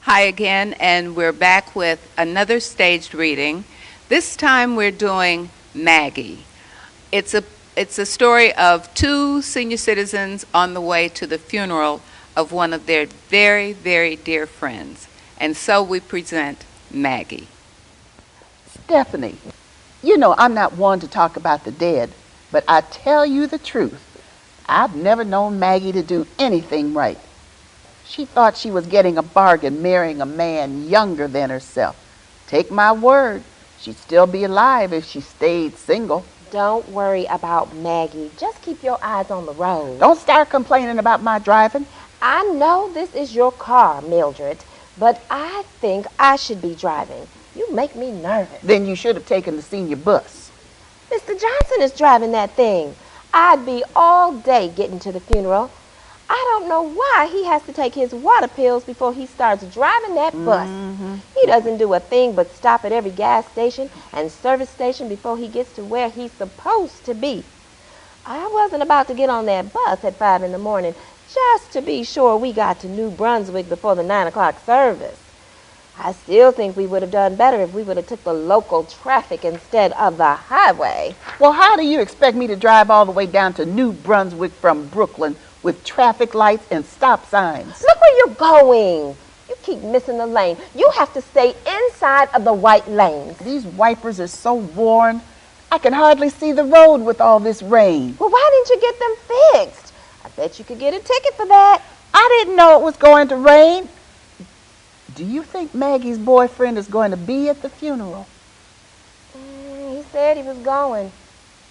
Hi again, and we're back with another staged reading. This time we're doing Maggie. It's a story of two senior citizens on the way to the funeral of one of their very, very dear friends. And so we present Maggie. Stephanie, you know I'm not one to talk about the dead, but I tell you the truth. I've never known Maggie to do anything right. She thought she was getting a bargain marrying a man younger than herself. Take my word, she'd still be alive if she stayed single. Don't worry about Maggie. Just keep your eyes on the road. Don't start complaining about my driving. I know this is your car, Mildred, but I think I should be driving. You make me nervous. Then you should have taken the senior bus. Mr. Johnson is driving that thing. I'd be all day getting to the funeral. I don't know why he has to take his water pills before he starts driving that bus. He doesn't do a thing but stop at every gas station and service station before he gets to where he's supposed to be. I wasn't about to get on that bus at 5 in the morning just to be sure we got to New Brunswick before the 9 o'clock service. I still think we would have done better if we would have took the local traffic instead of the highway. Well, how do you expect me to drive all the way down to New Brunswick from Brooklyn with traffic lights and stop signs? Look where you're going. You keep missing the lane. You have to stay inside of the white lanes. These wipers are so worn. I can hardly see the road with all this rain. Well, why didn't you get them fixed? I bet you could get a ticket for that. I didn't know it was going to rain. Do you think Maggie's boyfriend is going to be at the funeral? He said he was going.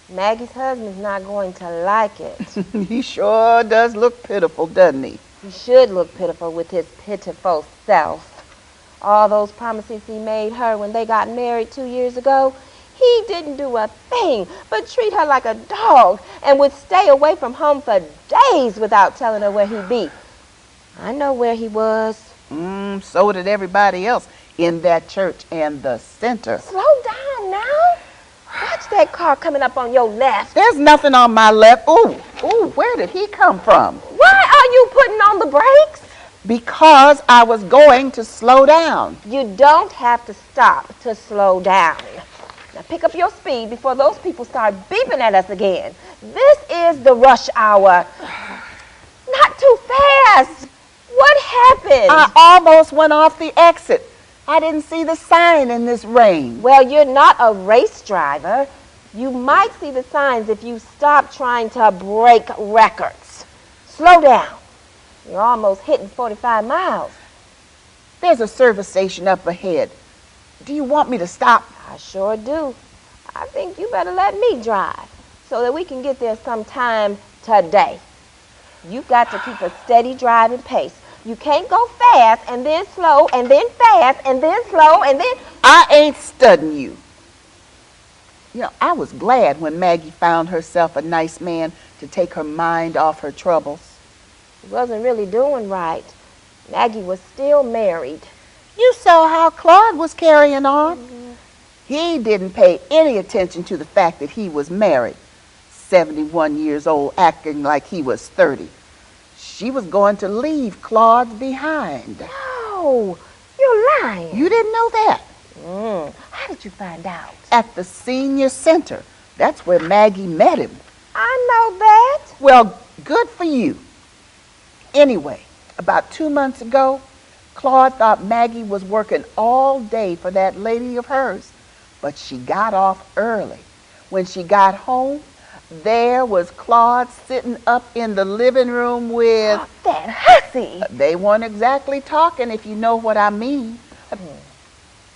Maggie's husband's not going to like it. He sure does look pitiful, doesn't he? He should look pitiful with his pitiful self. All those promises he made her when they got married 2 years ago, he didn't do a thing but treat her like a dog and would stay away from home for days without telling her where he'd be. I know where he was. So did everybody else in that church and the center. Slow down now. Watch that car coming up on your left. There's nothing on my left. Ooh, where did he come from? Why are you putting on the brakes? Because I was going to slow down. You don't have to stop to slow down. Now pick up your speed before those people start beeping at us again. This is the rush hour. Not too fast. What happened? I almost went off the exit. I didn't see the sign in this rain. Well, you're not a race driver. You might see the signs if you stop trying to break records. Slow down. You're almost hitting 45 miles. There's a service station up ahead. Do you want me to stop? I sure do. I think you better let me drive so that we can get there sometime today. You've got to keep a steady driving pace. You can't go fast and then slow and then fast and then slow and then... I ain't studying you. You know, I was glad when Maggie found herself a nice man to take her mind off her troubles. He wasn't really doing right. Maggie was still married. You saw how Claude was carrying on. He didn't pay any attention to the fact that he was married. 71 years old, acting like he was 30. She was going to leave Claude behind. No, you're lying. You didn't know that? How did you find out? At the senior center. That's where Maggie met him. I know that. Well, good for you. Anyway, about 2 months ago, Claude thought Maggie was working all day for that lady of hers, but she got off early. When she got home, there was Claude sitting up in the living room with... Oh, that hussy. They weren't exactly talking, if you know what I mean.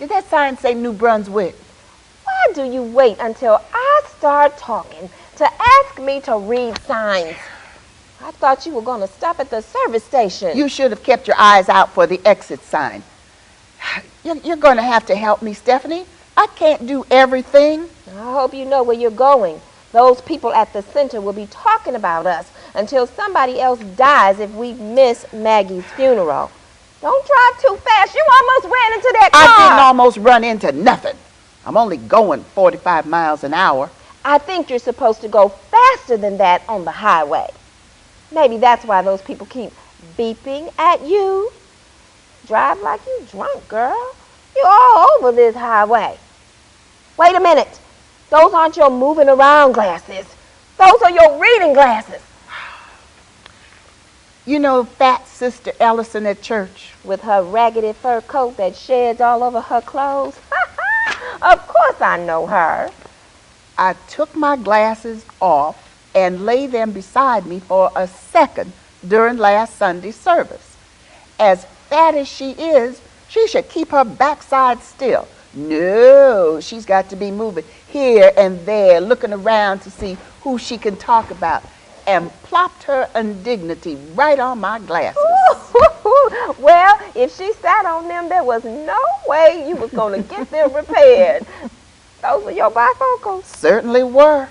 Did that sign say New Brunswick? Why do you wait until I start talking to ask me to read signs? I thought you were going to stop at the service station. You should have kept your eyes out for the exit sign. You're going to have to help me, Stephanie. I can't do everything. I hope you know where you're going. Those people at the center will be talking about us until somebody else dies if we miss Maggie's funeral. Don't drive too fast. You almost ran into that car. I didn't almost run into nothing. I'm only going 45 miles an hour. I think you're supposed to go faster than that on the highway. Maybe that's why those people keep beeping at you. drive like you drunk, girl. You all over this highway. Wait a minute. Those aren't your moving around glasses. Those are your reading glasses. You know fat Sister Ellison at church? With her raggedy fur coat that sheds all over her clothes. Of course I know her. I took my glasses off and lay them beside me for a second during last Sunday's service. As fat as she is, she should keep her backside still. No, she's got to be moving here and there, looking around to see who she can talk about, and plopped her indignity right on my glasses. Well, if she sat on them, there was no way you was going to get them repaired. Those were your bifocals? Certainly were.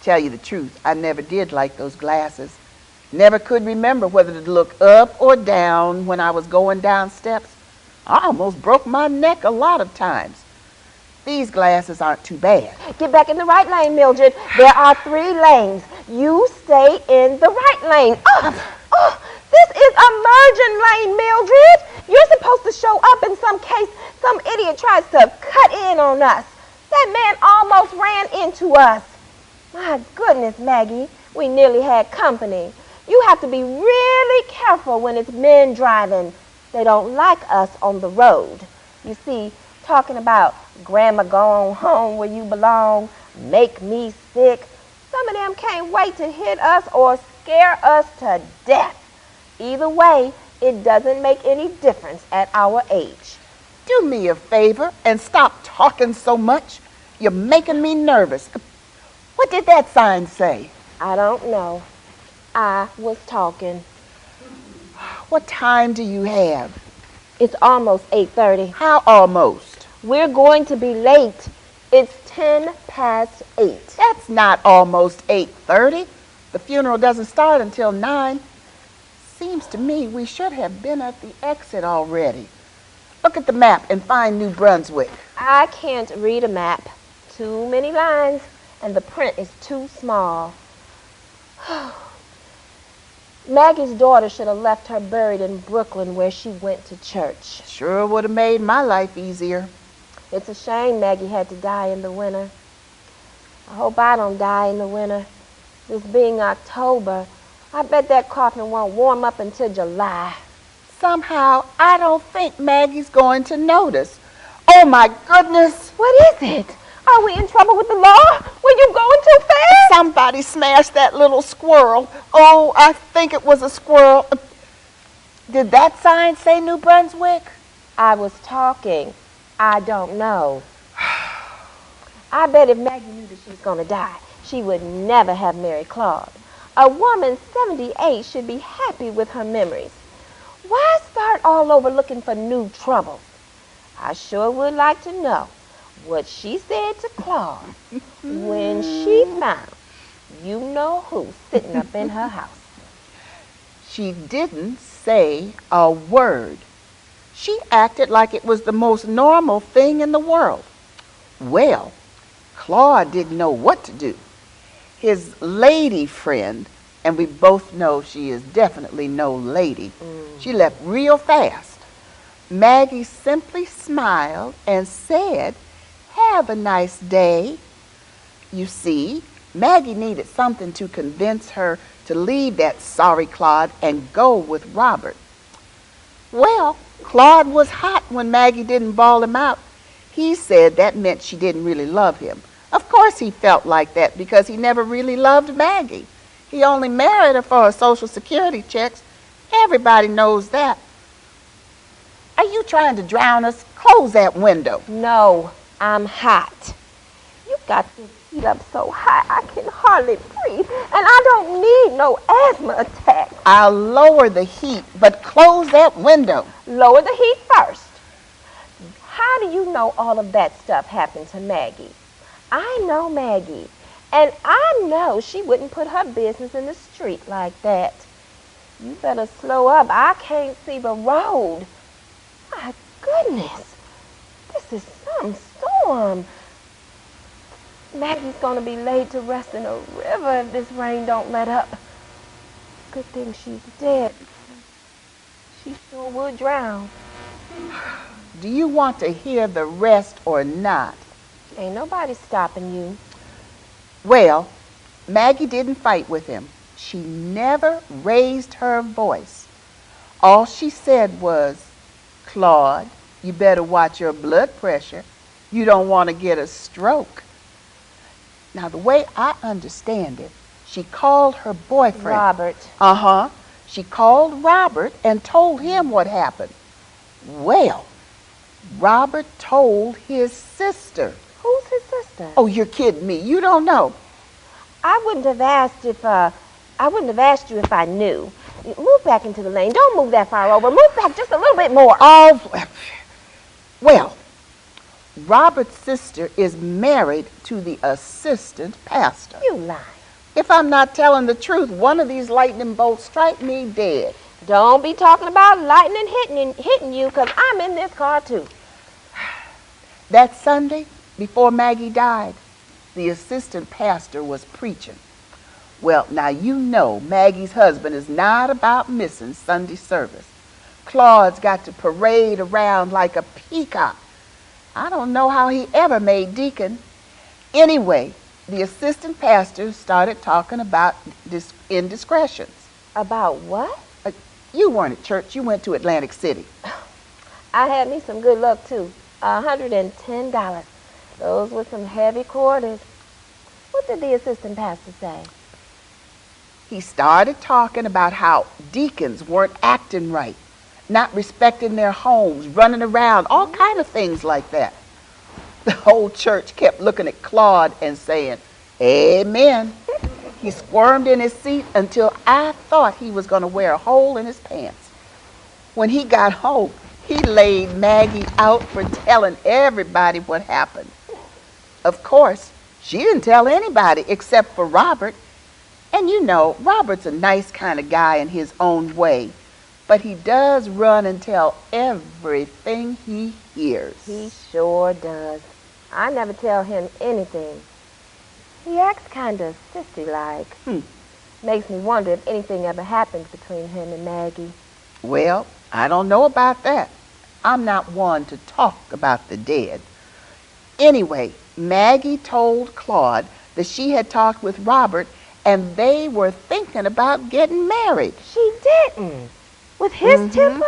Tell you the truth, I never did like those glasses. Never could remember whether to look up or down when I was going down steps. I almost broke my neck a lot of times. These glasses aren't too bad. Get back in the right lane, Mildred. There are 3 lanes. You stay in the right lane. This is a merging lane, Mildred. You're supposed to show up in some case some idiot tries to cut in on us. That man almost ran into us. My goodness, Maggie, we nearly had company. You have to be really careful when it's men driving. They don't like us on the road. You see, talking about grandma going home where you belong, make me sick. Some of them can't wait to hit us or scare us to death. Either way, it doesn't make any difference at our age. Do me a favor and stop talking so much. You're making me nervous. What did that sign say? I don't know. I was talking. What time do you have? It's almost 8:30. How almost? We're going to be late. It's 10 past 8. That's not almost 8:30. The funeral doesn't start until 9. Seems to me we should have been at the exit already. Look at the map and find New Brunswick. I can't read a map. Too many lines, and the print is too small. Maggie's daughter should have left her buried in Brooklyn where she went to church. Sure would have made my life easier. It's a shame Maggie had to die in the winter. I hope I don't die in the winter. This being October, I bet that coffin won't warm up until July. Somehow, I don't think Maggie's going to notice. Oh, my goodness. What is it? Are we in trouble with the law? Were you going too fast? Somebody smashed that little squirrel. Oh, I think it was a squirrel. Did that sign say New Brunswick? I was talking. I don't know. I bet if Maggie knew that she was going to die, she would never have married Claude. A woman 78 should be happy with her memories. Why start all over looking for new troubles? I sure would like to know what she said to Claude when she found you know who sitting up in her house. She didn't say a word. She acted like it was the most normal thing in the world. Well, Claude didn't know what to do. His lady friend, and we both know she is definitely no lady, she left real fast. Maggie simply smiled and said, "Have a nice day." You see, Maggie needed something to convince her to leave that sorry Claude and go with Robert. Well, Claude was hot when Maggie didn't bawl him out. He said that meant she didn't really love him. Of course he felt like that because he never really loved Maggie. He only married her for her Social Security checks. Everybody knows that. Are you trying to drown us? Close that window. No, I'm hot. You got this heat up so high I can hardly breathe, and I don't need no asthma attack. I'll lower the heat, but close that window. Lower the heat first. How do you know all of that stuff happened to Maggie? I know Maggie, and I know she wouldn't put her business in the street like that. You better slow up. I can't see the road. My goodness, this is some storm. Maggie's gonna be laid to rest in a river if this rain don't let up. Good thing she's dead. She sure would drown. Do you want to hear the rest or not? Ain't nobody stopping you. Well, Maggie didn't fight with him. She never raised her voice. All she said was, Claude, you better watch your blood pressure. You don't want to get a stroke. Now, the way I understand it, she called her boyfriend. Robert. Uh-huh. She called Robert and told him what happened. Well, Robert told his sister. Who's his sister? Oh, you're kidding me. You don't know. I wouldn't have asked you if I knew. Move back into the lane. Don't move that far over. Move back just a little bit more. Oh, well, Robert's sister is married to the assistant pastor. You lie. If I'm not telling the truth, one of these lightning bolts strike me dead. Don't be talking about lightning hitting you, because I'm in this car too. That Sunday, before Maggie died, the assistant pastor was preaching. Well, now you know Maggie's husband is not about missing Sunday service. Claude's got to parade around like a peacock. I don't know how he ever made deacon. Anyway, the assistant pastor started talking about indiscretions. About what? You weren't at church. You went to Atlantic City. I had me some good luck, too. $110. Those were some heavy quarters. What did the assistant pastor say? He started talking about how deacons weren't acting right, not respecting their homes, running around, all kind of things like that. The whole church kept looking at Claude and saying, Amen. He squirmed in his seat until I thought he was going to wear a hole in his pants. When he got home, he laid Maggie out for telling everybody what happened. Of course, she didn't tell anybody except for Robert. And you know, Robert's a nice kind of guy in his own way, but he does run and tell everything he hears. He sure does. I never tell him anything. He acts kind of sissy-like. Makes me wonder if anything ever happened between him and Maggie. Well, I don't know about that. I'm not one to talk about the dead. Anyway, Maggie told Claude that she had talked with Robert and they were thinking about getting married. She didn't. With his temper?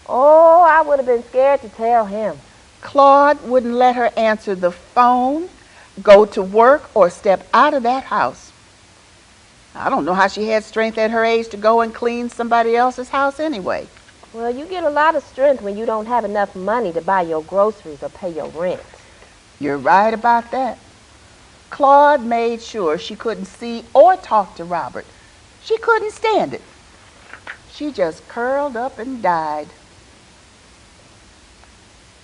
Oh, I would have been scared to tell him. Claude wouldn't let her answer the phone, go to work, or step out of that house. I don't know how she had strength at her age to go and clean somebody else's house anyway. Well, you get a lot of strength when you don't have enough money to buy your groceries or pay your rent. You're right about that. Claude made sure she couldn't see or talk to Robert. She couldn't stand it. She just curled up and died.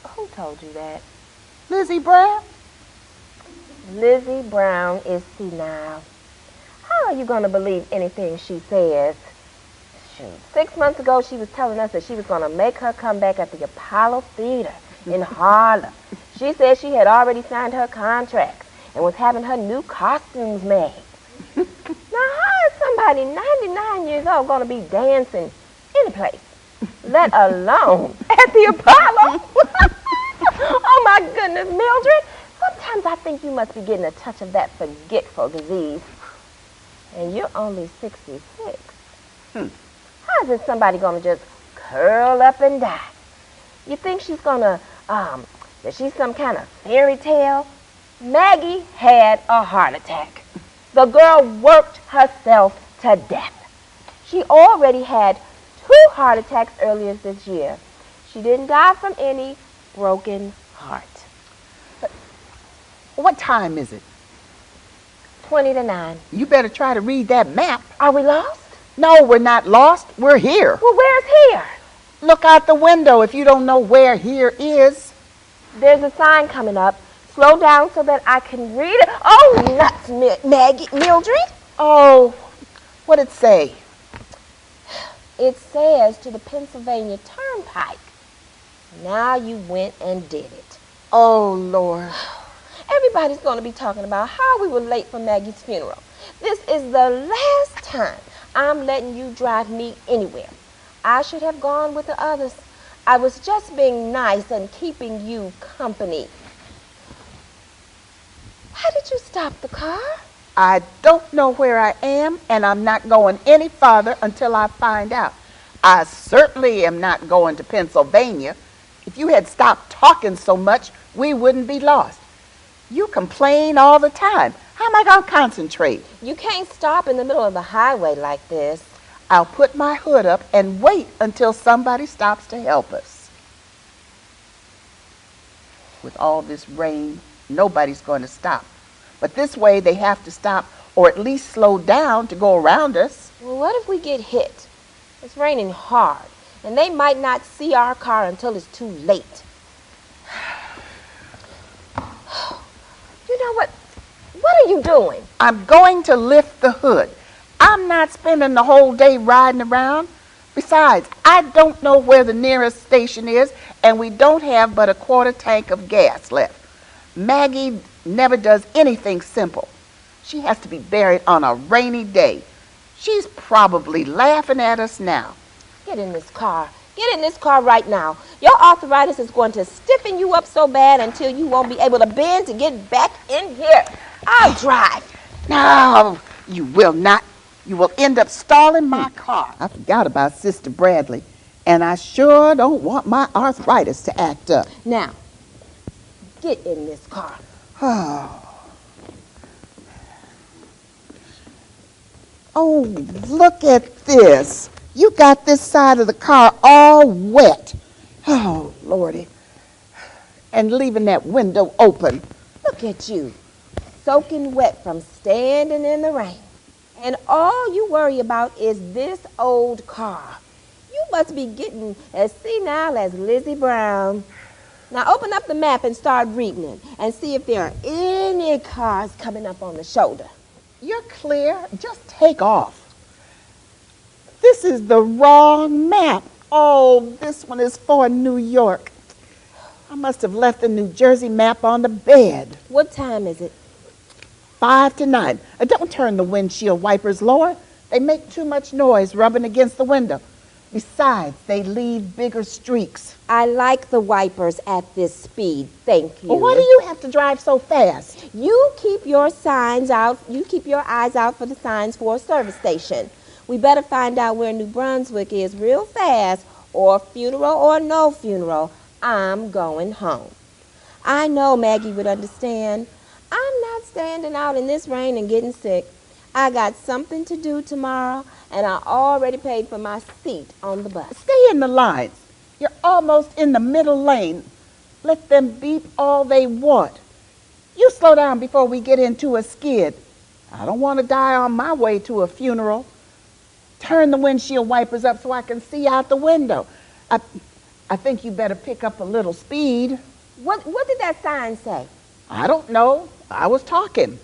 Who told you that? Lizzie Brown? Lizzie Brown is senile. How are you going to believe anything she says? Shoot, 6 months ago she was telling us that she was going to make her comeback at the Apollo Theater in Harlem. She said she had already signed her contracts and was having her new costumes made. Now, how is somebody 99 years old going to be dancing any place, let alone at the Apollo? Oh, my goodness, Mildred. Sometimes I think you must be getting a touch of that forgetful disease. And you're only 66. How is it somebody going to just curl up and die? You think she's going to, that she's some kind of fairy tale? Maggie had a heart attack. The girl worked herself to death. She already had 2 heart attacks earlier this year. She didn't die from any broken heart. What time is it? 20 to 9. You better try to read that map. Are we lost? No, we're not lost. We're here. Well, where's here? Look out the window if you don't know where here is. There's a sign coming up. Slow down so that I can read it. Oh, nuts, Maggie, Mildred. Oh, what'd it say? It says to the Pennsylvania Turnpike. Now you went and did it. Oh, Lord. Everybody's going to be talking about how we were late for Maggie's funeral. This is the last time I'm letting you drive me anywhere. I should have gone with the others. I was just being nice and keeping you company. How did you stop the car? I don't know where I am, and I'm not going any farther until I find out. I certainly am not going to Pennsylvania. If you had stopped talking so much, we wouldn't be lost. You complain all the time. How am I going to concentrate? You can't stop in the middle of the highway like this. I'll put my hood up and wait until somebody stops to help us. With all this rain, nobody's going to stop. But this way they have to stop or at least slow down to go around us. Well, what if we get hit? It's raining hard, and they might not see our car until it's too late. You know what? What are you doing? I'm going to lift the hood. I'm not spending the whole day riding around. Besides, I don't know where the nearest station is, and we don't have but a quarter tank of gas left. Maggie never does anything simple. She has to be buried on a rainy day. She's probably laughing at us now. Get in this car. Get in this car right now. Your arthritis is going to stiffen you up so bad until you won't be able to bend to get back in here. I'll drive. No, you will not. You will end up stalling my car. I forgot about Sister Bradley, and I sure don't want my arthritis to act up. Now, get in this car. Oh, look at this. You got this side of the car all wet. Oh, Lordy. And leaving that window open. Look at you, soaking wet from standing in the rain. And all you worry about is this old car. You must be getting as senile as Lizzie Brown. Now open up the map and start reading it and see if there are any cars coming up on the shoulder. You're clear. Just take off. This is the wrong map. Oh, this one is for New York. I must have left the New Jersey map on the bed. What time is it? 5 to 9. Don't turn the windshield wipers lower. They make too much noise rubbing against the window. Besides, they leave bigger streaks. I like the wipers at this speed, thank you. Well, why do you have to drive so fast? You keep your signs out, you keep your eyes out for the signs for a service station. We better find out where New Brunswick is real fast, or funeral or no funeral, I'm going home. I know Maggie would understand. I'm not standing out in this rain and getting sick. I got something to do tomorrow, and I already paid for my seat on the bus. Stay in the lines. You're almost in the middle lane. Let them beep all they want. You slow down before we get into a skid. I don't want to die on my way to a funeral. Turn the windshield wipers up so I can see out the window. I think you better pick up a little speed. What did that sign say? I don't know. I was talking.